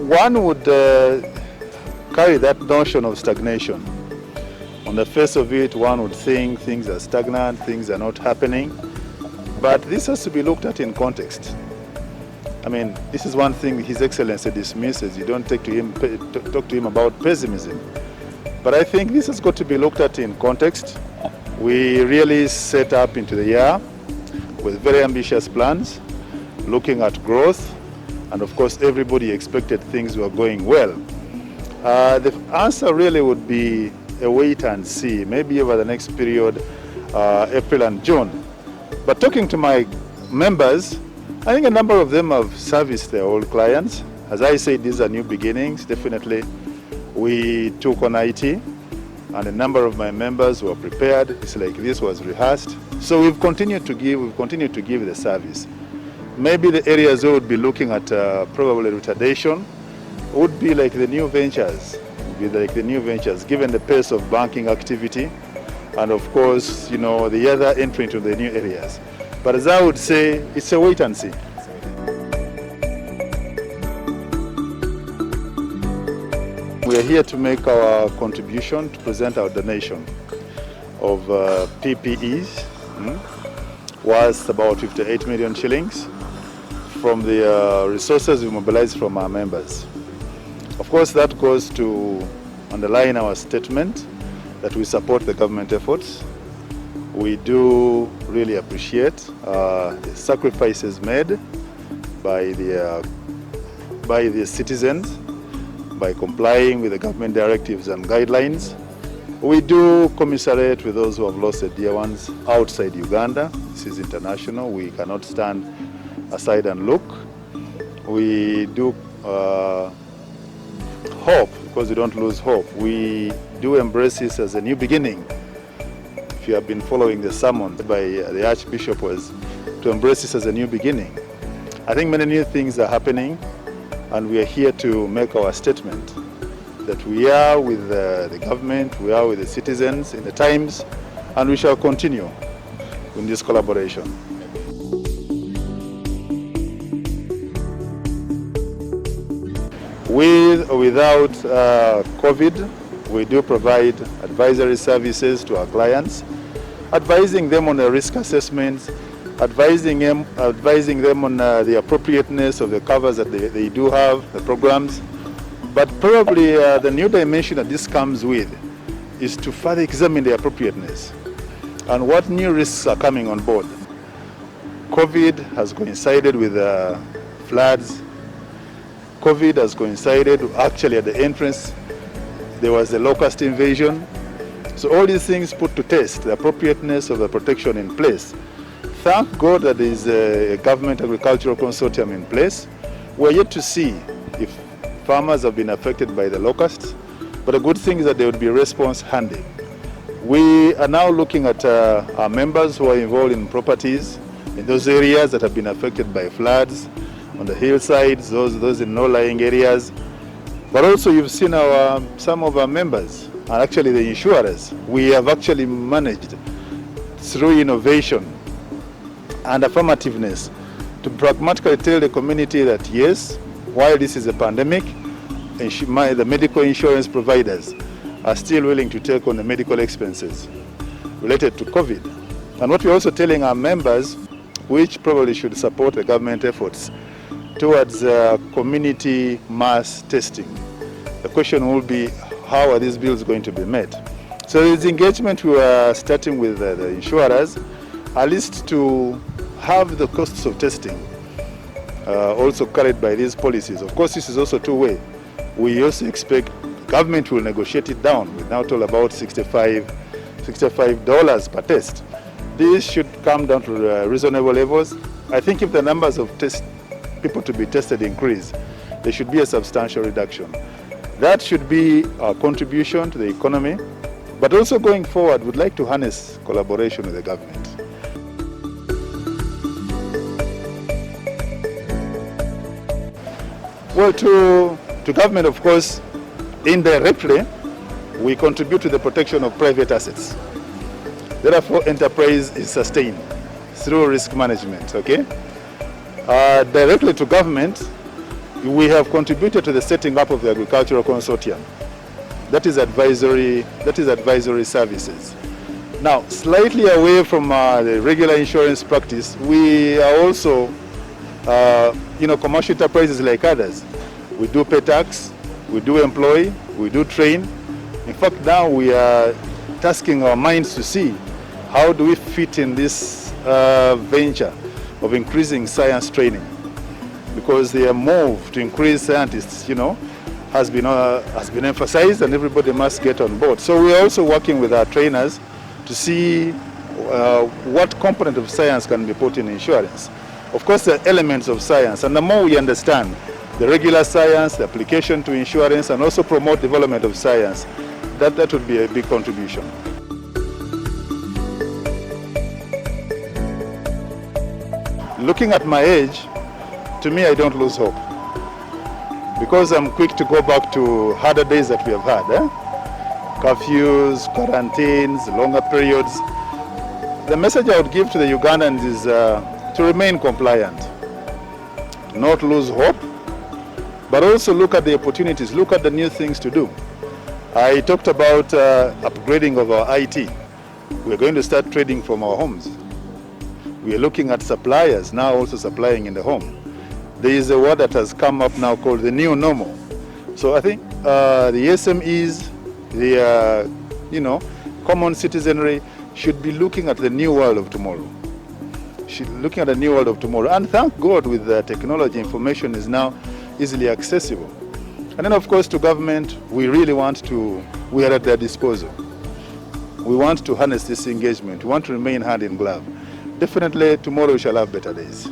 one would carry that notion of stagnation. On the face of it, one would think things are stagnant, things are not happening. But this has to be looked at in context. I mean, this is one thing His Excellency dismisses. You don't talk to him about pessimism. But I think this has got to be looked at in context. We really set up into the year with very ambitious plans, looking at growth, and of course everybody expected things were going well. The answer really would be a wait and see, maybe over the next period, April and June. But talking to my members, I think a number of them have serviced their old clients. As I said, these are new beginnings, definitely. We took on IT, and a number of my members were prepared. It's like this was rehearsed. So we've continued to give the service. Maybe the areas we would be looking at probably retardation would be like the new ventures, given the pace of banking activity, and of course, the other entry into the new areas. But as I would say, it's a wait and see. We are here to make our contribution, to present our donation of PPEs, worth about 58 million shillings from the resources we mobilized from our members. Of course, that goes to underline our statement that we support the government efforts. We do really appreciate the sacrifices made by the citizens by complying with the government directives and guidelines. We do commiserate with those who have lost their dear ones outside Uganda. This is international. We cannot stand aside and look. We do hope, because we don't lose hope. We do embrace this as a new beginning. If you have been following the sermon by the Archbishop, was to embrace this as a new beginning. I think many new things are happening, and we are here to make our statement that we are with the government, we are with the citizens in the times, and we shall continue in this collaboration. With or without COVID, we do provide advisory services to our clients, advising them on the risk assessments, advising them on the appropriateness of the covers that they do have, the programs. But probably the new dimension that this comes with is to further examine the appropriateness and what new risks are coming on board. COVID has coincided with floods. COVID has coincided, actually at the entrance, there was a locust invasion. So all these things put to test the appropriateness of the protection in place. Thank God that there is a government agricultural consortium in place. We're yet to see if farmers have been affected by the locusts, but the good thing is that there would be a response handy. We are now looking at our members who are involved in properties in those areas that have been affected by floods, on the hillsides, those in low-lying areas. But also you've seen some of our members, and actually the insurers. We have actually managed through innovation and affirmativeness to pragmatically tell the community that yes, while this is a pandemic, the medical insurance providers are still willing to take on the medical expenses related to COVID. And what we're also telling our members, which probably should support the government efforts towards community mass testing. The question will be, how are these bills going to be met? So this engagement we are starting with the insurers, at least to have the costs of testing also carried by these policies. Of course, this is also two-way. We also expect government will negotiate it down. We're now told about $65 per test. This should come down to reasonable levels. I think if the numbers of people to be tested increase, there should be a substantial reduction. That should be our contribution to the economy, but also going forward, we'd like to harness collaboration with the government. Well, to government, of course, indirectly, we contribute to the protection of private assets. Therefore, enterprise is sustained through risk management, okay? Directly to government, we have contributed to the setting up of the Agricultural Consortium. That is advisory services. Now, slightly away from the regular insurance practice, we are also, commercial enterprises like others. We do pay tax, we do employ, we do train. In fact, now we are tasking our minds to see how do we fit in this venture of increasing science training, because the move to increase scientists, has been emphasized, and everybody must get on board. So we are also working with our trainers to see what component of science can be put in insurance. Of course, there are elements of science, and the more we understand the regular science, the application to insurance, and also promote development of science, that would be a big contribution. Looking at my age, to me, I don't lose hope, because I'm quick to go back to harder days that we have had. Curfews, quarantines, longer periods. The message I would give to the Ugandans is to remain compliant, not lose hope, but also look at the opportunities, look at the new things to do. I talked about upgrading of our IT. We're going to start trading from our homes. We are looking at suppliers now also supplying in the home. There is a word that has come up now called the new normal. So I think the SMEs, the common citizenry should be looking at the new world of tomorrow. Looking at the new world of tomorrow. And thank God, with the technology, information is now easily accessible. And then, of course, to government, we are at their disposal. We want to harness this engagement. We want to remain hand in glove. Definitely, tomorrow we shall have better days.